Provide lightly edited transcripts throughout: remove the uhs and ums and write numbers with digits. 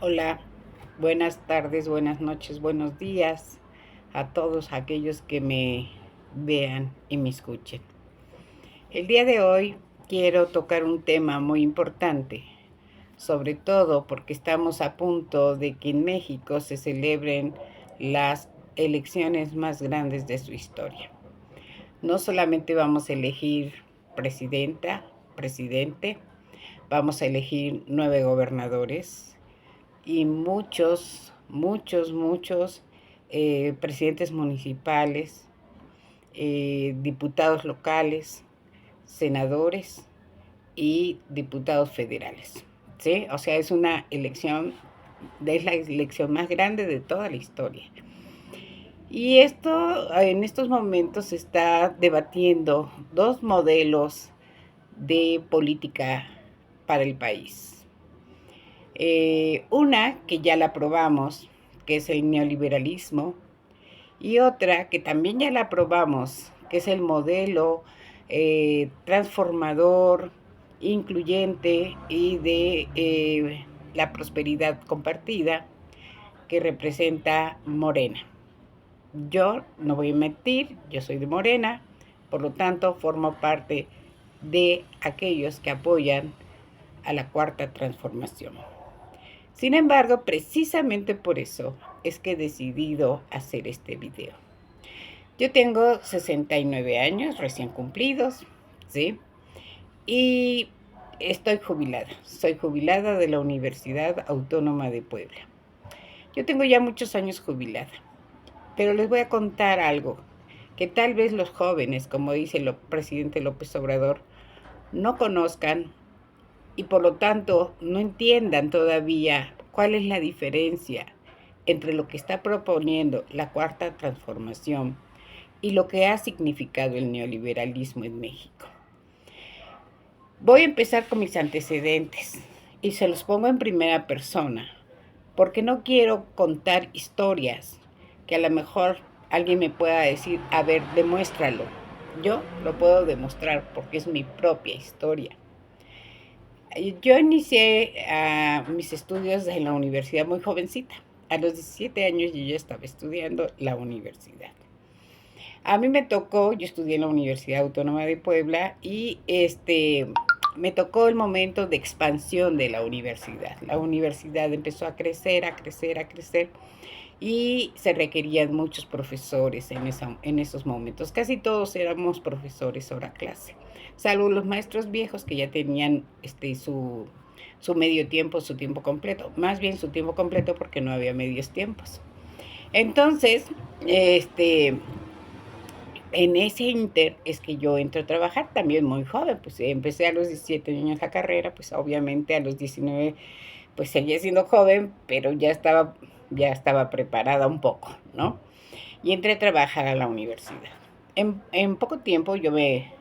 Hola, buenas tardes, buenas noches, buenos días a todos aquellos que me vean y me escuchen. El día de hoy quiero tocar un tema muy importante, sobre todo porque estamos a punto de que en México se celebren las elecciones más grandes de su historia. No solamente vamos a elegir presidenta, presidente, vamos a elegir 9 gobernadores y muchos presidentes municipales, diputados locales, senadores y diputados federales. ¿Sí? O sea, es la elección más grande de toda la historia. Y esto, en estos momentos se está debatiendo dos modelos de política para el país. Una que ya la probamos, que es el neoliberalismo, y otra que también ya la probamos, que es el modelo transformador, incluyente y de la prosperidad compartida que representa Morena. Yo no voy a mentir, yo soy de Morena, por lo tanto formo parte de aquellos que apoyan a la cuarta transformación. Sin embargo, precisamente por eso es que he decidido hacer este video. Yo tengo 69 años recién cumplidos, ¿sí? Y estoy jubilada. Soy jubilada de la Universidad Autónoma de Puebla. Yo tengo ya muchos años jubilada, pero les voy a contar algo que tal vez los jóvenes, como dice el presidente López Obrador, no conozcan y por lo tanto no entiendan todavía cuál es la diferencia entre lo que está proponiendo la cuarta transformación y lo que ha significado el neoliberalismo en México. Voy a empezar con mis antecedentes y se los pongo en primera persona, porque no quiero contar historias que a lo mejor alguien me pueda decir, a ver, demuéstralo. Yo lo puedo demostrar porque es mi propia historia. Yo inicié mis estudios en la universidad muy jovencita. A los 17 años yo ya estaba estudiando la universidad. A mí me tocó, yo estudié en la Universidad Autónoma de Puebla y me tocó el momento de expansión de la universidad. La universidad empezó a crecer, a crecer, a crecer y se requerían muchos profesores en esos momentos. Casi todos éramos profesores hora clase, salvo los maestros viejos que ya tenían su medio tiempo, su tiempo completo, más bien su tiempo completo porque no había medios tiempos. Entonces, en ese inter es que yo entro a trabajar también muy joven, pues empecé a los 17 años la carrera, pues obviamente a los 19 pues seguía siendo joven, pero ya estaba preparada un poco, ¿no? Y entré a trabajar a la universidad. En poco tiempo yo me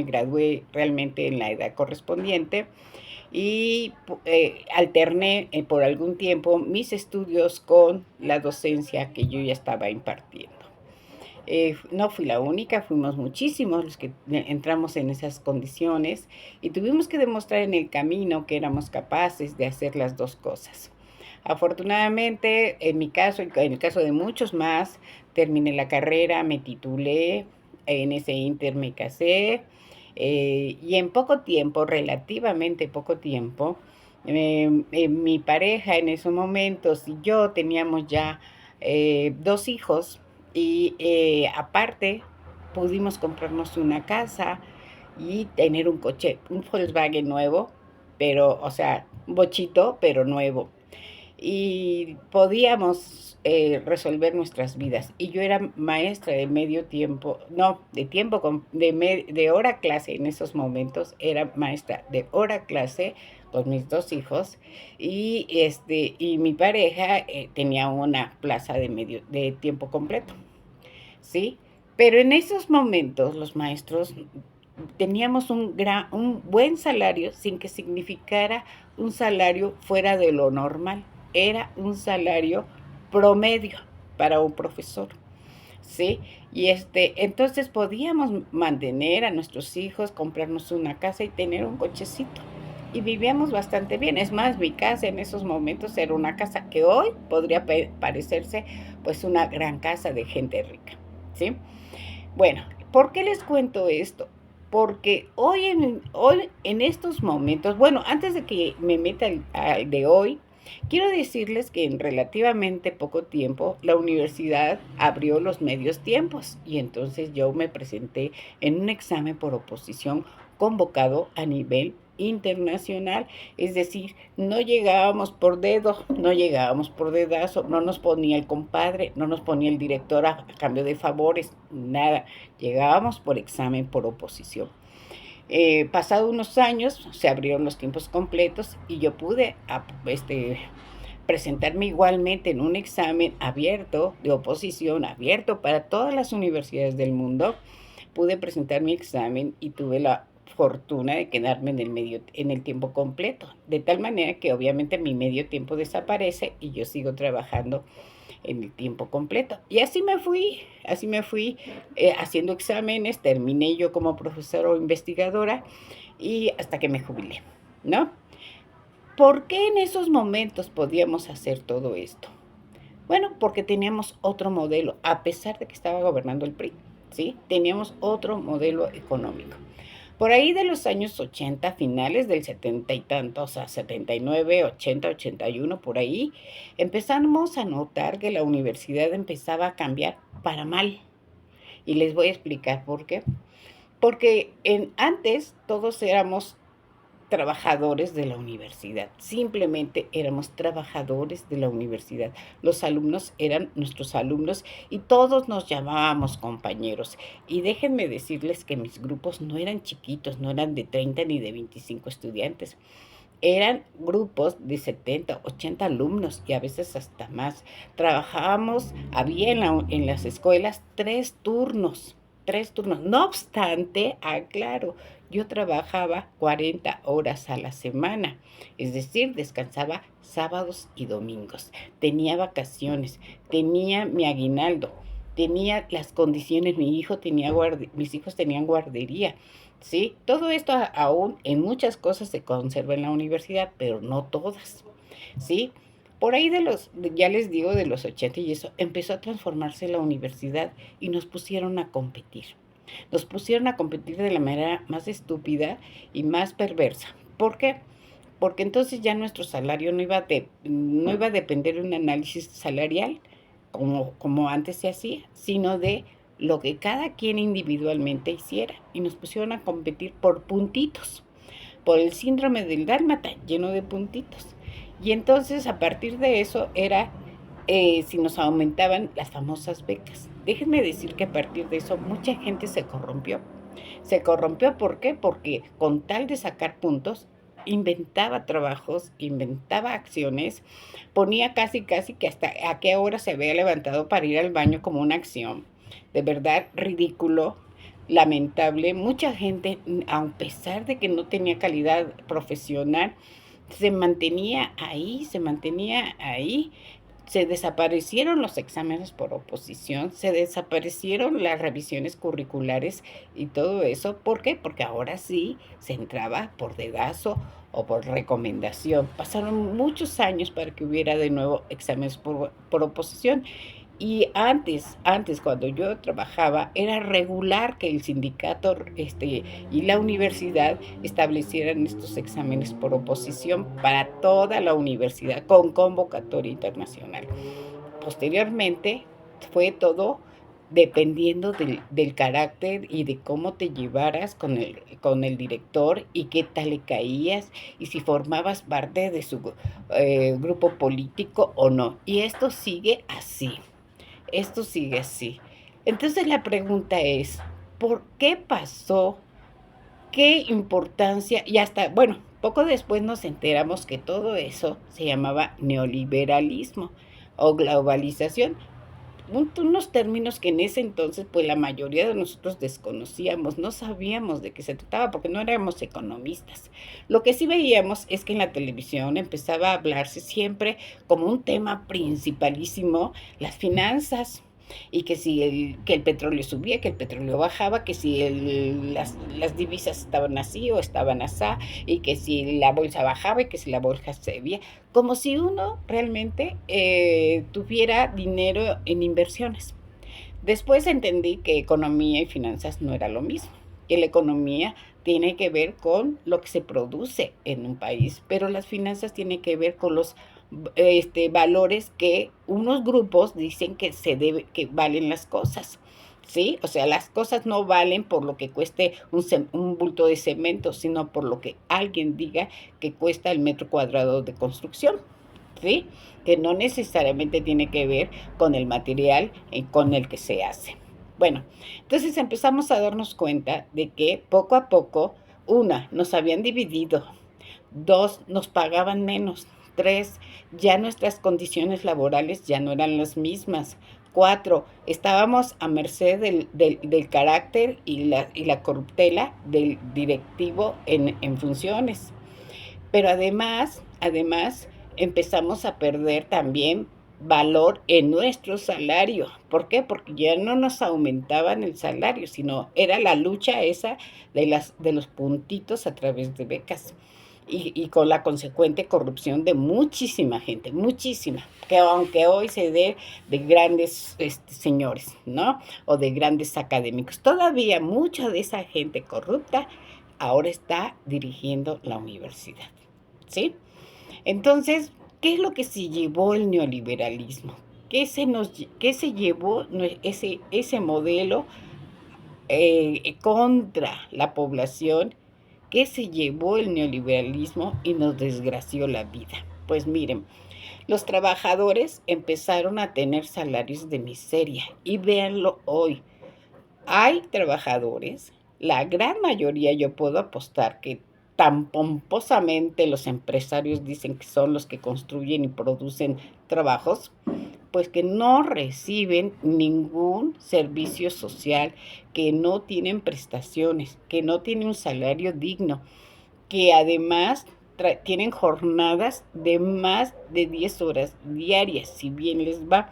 gradué realmente en la edad correspondiente y alterné por algún tiempo mis estudios con la docencia que yo ya estaba impartiendo. No fui la única, fuimos muchísimos los que entramos en esas condiciones y tuvimos que demostrar en el camino que éramos capaces de hacer las dos cosas. Afortunadamente, en mi caso, en el caso de muchos más, terminé la carrera, me titulé, en ese inter me casé y en poco tiempo, relativamente poco tiempo, mi pareja en esos momentos y yo teníamos ya 2 hijos y aparte pudimos comprarnos una casa y tener un coche, un Volkswagen nuevo, pero, o sea, un bochito, pero nuevo. Y podíamos resolver nuestras vidas. Y yo era maestra de medio tiempo, no, de tiempo, de hora clase en esos momentos, era maestra de hora clase con mis 2 hijos y mi pareja tenía una plaza de tiempo completo. ¿Sí? Pero en esos momentos los maestros teníamos un buen salario sin que significara un salario fuera de lo normal. Era un salario promedio para un profesor. ¿Sí? Y entonces podíamos mantener a nuestros hijos, comprarnos una casa y tener un cochecito. y vivíamos bastante bien. Es más, mi casa en esos momentos era una casa que hoy podría parecerse pues una gran casa de gente rica, ¿sí? Bueno, ¿por qué les cuento esto? Porque hoy en estos momentos, bueno, antes de que me meta al de hoy, quiero decirles que en relativamente poco tiempo la universidad abrió los medios tiempos y entonces yo me presenté en un examen por oposición convocado a nivel internacional, es decir, no llegábamos por dedo, no llegábamos por dedazo, no nos ponía el compadre, no nos ponía el director a cambio de favores, nada, llegábamos por examen por oposición. Pasado unos años se abrieron los tiempos completos y yo pude presentarme igualmente en un examen abierto de oposición, abierto para todas las universidades del mundo. Pude presentar mi examen y tuve la fortuna de quedarme en el tiempo completo, de tal manera que obviamente mi medio tiempo desaparece y yo sigo trabajando en el tiempo completo. Y así me fui haciendo exámenes, terminé yo como profesora o investigadora y hasta que me jubilé, ¿no? ¿Por qué en esos momentos podíamos hacer todo esto? Bueno, porque teníamos otro modelo, a pesar de que estaba gobernando el PRI, ¿sí? Teníamos otro modelo económico. Por ahí de los años 80, finales del 70 y tantos, o sea, 79, 80, 81, por ahí, empezamos a notar que la universidad empezaba a cambiar para mal. Y les voy a explicar por qué. Porque antes todos éramos trabajadores de la universidad, simplemente éramos trabajadores de la universidad. Los alumnos eran nuestros alumnos y todos nos llamábamos compañeros. Y déjenme decirles que mis grupos no eran chiquitos, no eran de 30 ni de 25 estudiantes. Eran grupos de 70, 80 alumnos y a veces hasta más. Trabajábamos, había en las escuelas 3 turnos, 3 turnos. No obstante, aclaro, yo trabajaba 40 horas a la semana, es decir, descansaba sábados y domingos. Tenía vacaciones, tenía mi aguinaldo, tenía las condiciones, mis hijos tenían guardería. ¿Sí? Todo esto aún en muchas cosas se conserva en la universidad, pero no todas, ¿sí? Por ahí ya les digo, de los 80 y eso, empezó a transformarse la universidad y nos pusieron a competir. Nos pusieron a competir de la manera más estúpida y más perversa. ¿Por qué? Porque entonces ya nuestro salario no iba a depender de un análisis salarial, como antes se hacía, sino de lo que cada quien individualmente hiciera. Y nos pusieron a competir por puntitos, por el síndrome del dálmata, lleno de puntitos. Y entonces a partir de eso era si nos aumentaban las famosas becas. Déjenme decir que a partir de eso mucha gente se corrompió. Se corrompió, ¿por qué? Porque con tal de sacar puntos, inventaba trabajos, inventaba acciones, ponía casi que hasta a qué hora se había levantado para ir al baño como una acción. De verdad, ridículo, lamentable. Mucha gente, a pesar de que no tenía calidad profesional, se mantenía ahí. Se desaparecieron los exámenes por oposición, se desaparecieron las revisiones curriculares y todo eso. ¿Por qué? Porque ahora sí se entraba por dedazo o por recomendación. Pasaron muchos años para que hubiera de nuevo exámenes por oposición. Y antes cuando yo trabajaba, era regular que el sindicato y la universidad establecieran estos exámenes por oposición para toda la universidad con convocatoria internacional. Posteriormente fue todo dependiendo del carácter y de cómo te llevaras con el director y qué tal le caías y si formabas parte de su grupo político o no. Y esto sigue así. Esto sigue así. Entonces la pregunta es, ¿por qué pasó? ¿Qué importancia? Y hasta, bueno, poco después nos enteramos que todo eso se llamaba neoliberalismo o globalización. Unos términos que en ese entonces, pues la mayoría de nosotros desconocíamos, no sabíamos de qué se trataba porque no éramos economistas. Lo que sí veíamos es que en la televisión empezaba a hablarse siempre como un tema principalísimo las finanzas. y que el petróleo subía, que el petróleo bajaba, que si las divisas estaban así o estaban así, y que si la bolsa bajaba y que si la bolsa se veía, como si uno realmente tuviera dinero en inversiones. Después entendí que economía y finanzas no era lo mismo, que la economía tiene que ver con lo que se produce en un país, pero las finanzas tienen que ver con los valores que unos grupos dicen que valen las cosas. ¿Sí? O sea, las cosas no valen por lo que cueste un bulto de cemento, sino por lo que alguien diga que cuesta el metro cuadrado de construcción. ¿Sí? Que no necesariamente tiene que ver con el material con el que se hace. Bueno, entonces empezamos a darnos cuenta de que poco a poco, una, nos habían dividido, dos, nos pagaban menos, tres, ya nuestras condiciones laborales ya no eran las mismas, cuatro, estábamos a merced del carácter y la corruptela del directivo en funciones. Pero además, empezamos a perder también valor en nuestro salario. ¿Por qué? Porque ya no nos aumentaban el salario, sino era la lucha esa de los puntitos a través de becas. Y con la consecuente corrupción de muchísima gente, muchísima, que aunque hoy se dé de grandes señores, ¿no? O de grandes académicos, todavía mucha de esa gente corrupta ahora está dirigiendo la universidad. ¿Sí? Entonces, ¿qué es lo que se llevó el neoliberalismo? ¿Qué se llevó ese modelo contra la población? ¿Qué se llevó el neoliberalismo y nos desgració la vida? Pues miren, los trabajadores empezaron a tener salarios de miseria y véanlo hoy. Hay trabajadores, la gran mayoría yo puedo apostar que tan pomposamente los empresarios dicen que son los que construyen y producen trabajos, pues que no reciben ningún servicio social, que no tienen prestaciones, que no tienen un salario digno, que además tienen jornadas de más de 10 horas diarias, si bien les va,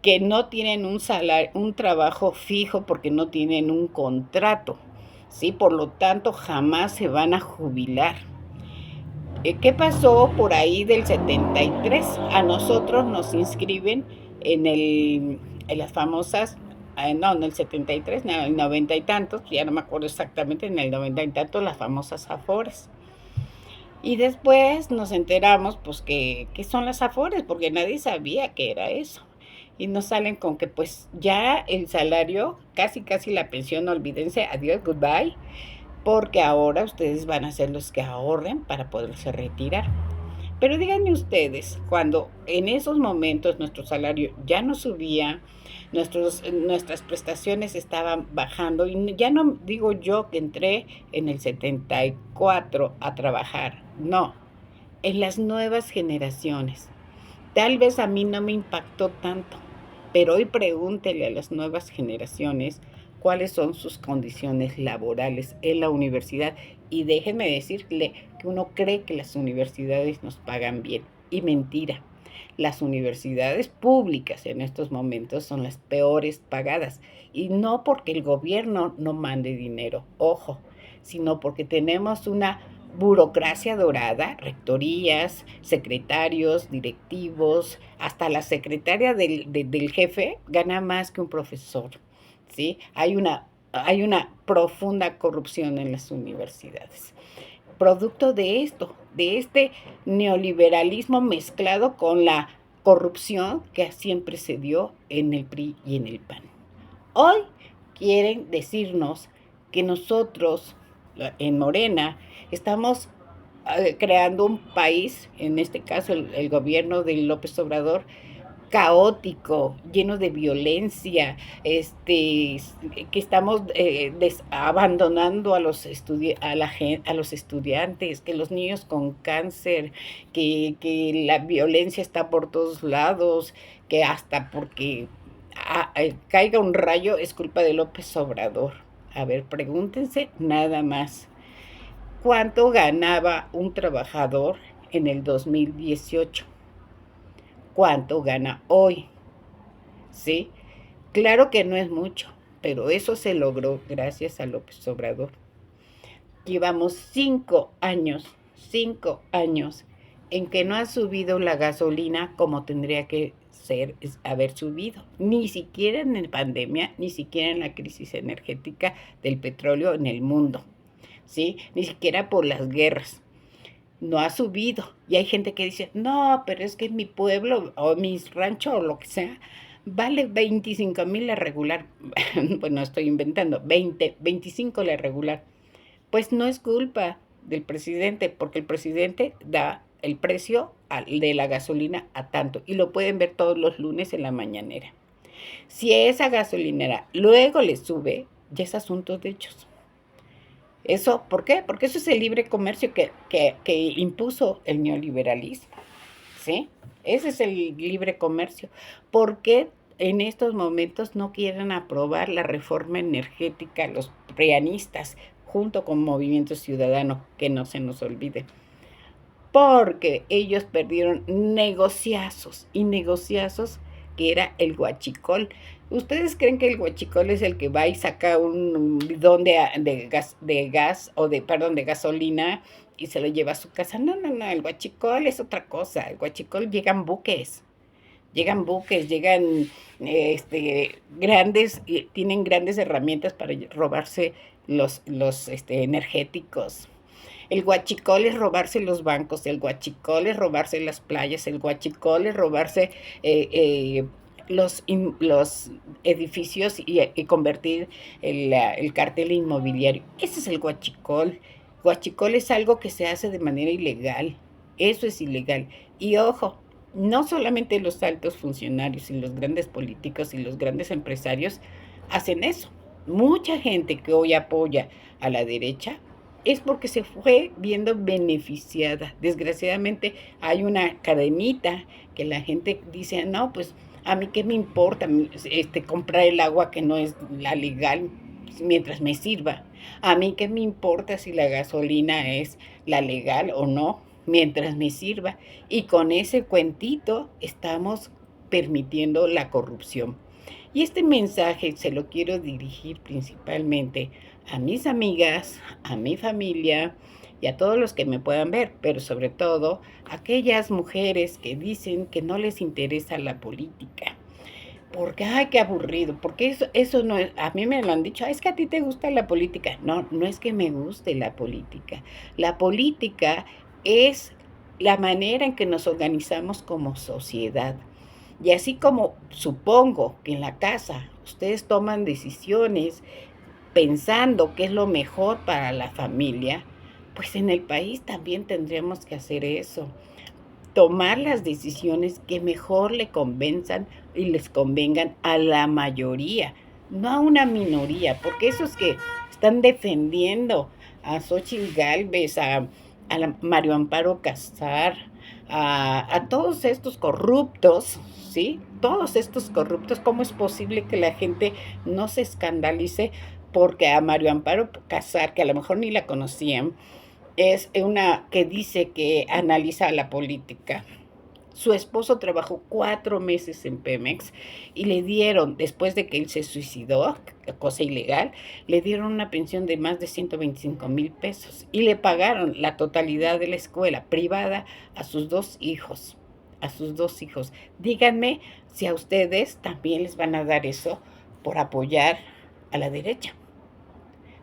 que no tienen un salario, un trabajo fijo porque no tienen un contrato, ¿sí? Por lo tanto, jamás se van a jubilar. ¿Qué pasó por ahí del 73? A nosotros nos inscriben en las famosas, no, en el 73, en el 90 y tantos, ya no me acuerdo exactamente, en el 90 y tantos, las famosas Afores. Y después nos enteramos, pues, que son las Afores, porque nadie sabía qué era eso. Y nos salen con que, pues, ya el salario, casi la pensión, olvídense, adiós, goodbye, porque ahora ustedes van a ser los que ahorren para poderse retirar. Pero díganme ustedes, cuando en esos momentos nuestro salario ya no subía, nuestras prestaciones estaban bajando, y ya no digo yo que entré en el 74 a trabajar, no, en las nuevas generaciones. Tal vez a mí no me impactó tanto, pero hoy pregúntele a las nuevas generaciones cuáles son sus condiciones laborales en la universidad. Y déjenme decirle que uno cree que las universidades nos pagan bien. Y mentira. Las universidades públicas en estos momentos son las peores pagadas. Y no porque el gobierno no mande dinero, ojo, sino porque tenemos una burocracia dorada, rectorías, secretarios, directivos, hasta la secretaria del jefe gana más que un profesor, ¿sí? Hay una profunda corrupción en las universidades. Producto de esto, de este neoliberalismo mezclado con la corrupción que siempre se dio en el PRI y en el PAN. Hoy quieren decirnos que nosotros, en Morena, estamos creando un país, en este caso el gobierno de López Obrador, caótico, lleno de violencia, que estamos abandonando a los estudiantes, que los niños con cáncer, que la violencia está por todos lados, que hasta porque caiga un rayo es culpa de López Obrador. A ver, pregúntense nada más. ¿Cuánto ganaba un trabajador en el 2018? ¿Cuánto gana hoy? ¿Sí? Claro que no es mucho, pero eso se logró gracias a López Obrador. Llevamos 5 años en que no ha subido la gasolina como tendría que ser, haber subido. Ni siquiera en la pandemia, ni siquiera en la crisis energética del petróleo en el mundo, ¿sí? Ni siquiera por las guerras. No ha subido. Y hay gente que dice, no, pero es que mi pueblo o mi rancho o lo que sea, vale 25,000 la regular. Bueno, estoy inventando, 25 la regular. Pues no es culpa del presidente, porque el presidente da el precio de la gasolina a tanto y lo pueden ver todos los lunes en la mañanera. Si esa gasolinera luego le sube, ya es asunto de ellos. ¿Eso por qué? Porque eso es el libre comercio que impuso el neoliberalismo, ¿sí? Ese es el libre comercio. ¿Por qué en estos momentos no quieren aprobar la reforma energética los prianistas junto con Movimiento Ciudadano? Que no se nos olvide. Porque ellos perdieron negociazos y negociazos que era el huachicol. ¿Ustedes creen que el huachicol es el que va y saca un bidón de gas o de gasolina y se lo lleva a su casa? No, no, no, el huachicol es otra cosa. El huachicol llegan grandes, tienen grandes herramientas para robarse los energéticos. El huachicol es robarse los bancos, el huachicol es robarse las playas, el huachicol es robarse los edificios y convertir el cartel inmobiliario. Ese es el huachicol. Huachicol es algo que se hace de manera ilegal. Eso es ilegal. Y ojo, no solamente los altos funcionarios y los grandes políticos y los grandes empresarios hacen eso. Mucha gente que hoy apoya a la derecha es porque se fue viendo beneficiada. Desgraciadamente hay una cadenita que la gente dice, no, pues a mí qué me importa comprar el agua que no es la legal mientras me sirva. A mí qué me importa si la gasolina es la legal o no mientras me sirva. Y con ese cuentito estamos permitiendo la corrupción. Y este mensaje se lo quiero dirigir principalmente a mis amigas, a mi familia y a todos los que me puedan ver, pero sobre todo a aquellas mujeres que dicen que no les interesa la política. Porque, ay, qué aburrido, porque eso no es, a mí me lo han dicho, es que a ti te gusta la política. No, no es que me guste la política. La política es la manera en que nos organizamos como sociedad. Y así como supongo que en la casa ustedes toman decisiones pensando qué es lo mejor para la familia, pues en el país también tendríamos que hacer eso. Tomar las decisiones que mejor le convenzan y les convengan a la mayoría, no a una minoría, porque esos que están defendiendo a Xóchitl Gálvez, a Mario Amparo Casar, a todos estos corruptos, ¿sí? Todos estos corruptos, ¿cómo es posible que la gente no se escandalice porque a Mario Amparo Casar, que a lo mejor ni la conocían, es una que dice que analiza la política? Su esposo trabajó 4 meses en Pemex y le dieron, después de que él se suicidó, cosa ilegal, le dieron una pensión de más de 125,000 pesos y le pagaron la totalidad de la escuela privada a sus 2 hijos. A sus 2 hijos. Díganme si a ustedes también les van a dar eso por apoyar a la derecha.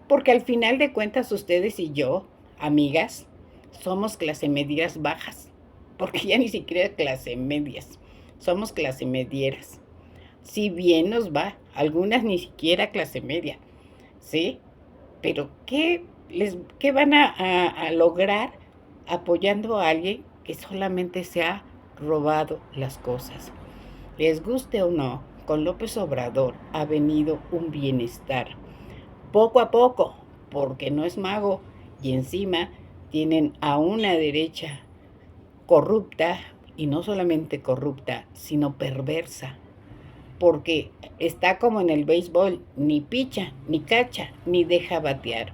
Porque al final de cuentas ustedes y yo, amigas, somos clase medias bajas, porque ya ni siquiera clase medias, somos clase medieras. Si bien nos va, algunas ni siquiera clase media, ¿sí? Pero ¿qué van a lograr apoyando a alguien que solamente se ha robado las cosas? Les guste o no, con López Obrador ha venido un bienestar poco a poco, porque no es mago, y encima tienen a una derecha corrupta, y no solamente corrupta, sino perversa, porque está como en el béisbol, ni picha, ni cacha, ni deja batear,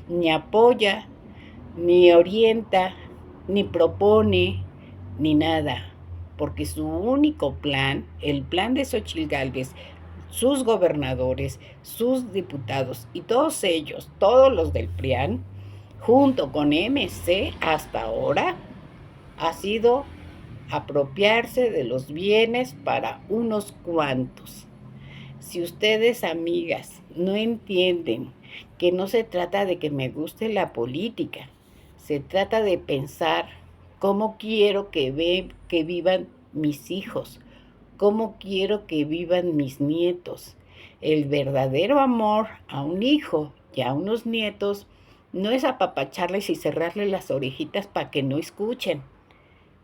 ni apoya, ni orienta, ni propone, ni nada, porque su único plan, el plan de Xóchitl Gálvez, sus gobernadores, sus diputados y todos ellos, todos los del PRIAN, junto con MC hasta ahora, ha sido apropiarse de los bienes para unos cuantos. Si ustedes, amigas, no entienden que no se trata de que me guste la política, se trata de pensar cómo quiero que vivan mis hijos, cómo quiero que vivan mis nietos. El verdadero amor a un hijo y a unos nietos no es apapacharles y cerrarles las orejitas para que no escuchen.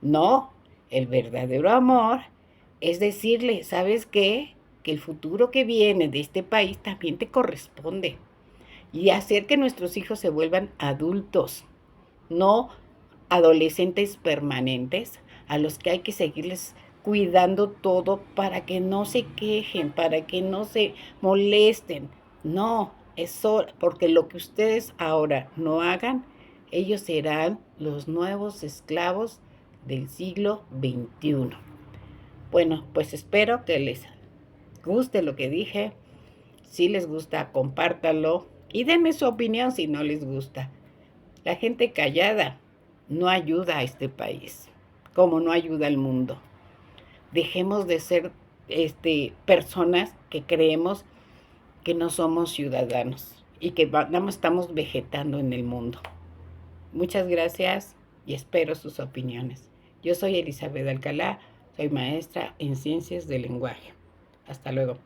No, el verdadero amor es decirle, ¿sabes qué? Que el futuro que viene de este país también te corresponde. Y hacer que nuestros hijos se vuelvan adultos, no adolescentes permanentes a los que hay que seguirles cuidando todo para que no se quejen, para que no se molesten. No, eso, porque lo que ustedes ahora no hagan, ellos serán los nuevos esclavos del siglo XXI. Bueno, pues espero que les guste lo que dije. Si les gusta, compártanlo y denme su opinión si no les gusta. La gente callada no ayuda a este país, como no ayuda al mundo. Dejemos de ser personas que creemos que no somos ciudadanos y que nada más estamos vegetando en el mundo. Muchas gracias y espero sus opiniones. Yo soy Elizabeth Alcalá, soy maestra en Ciencias del Lenguaje. Hasta luego.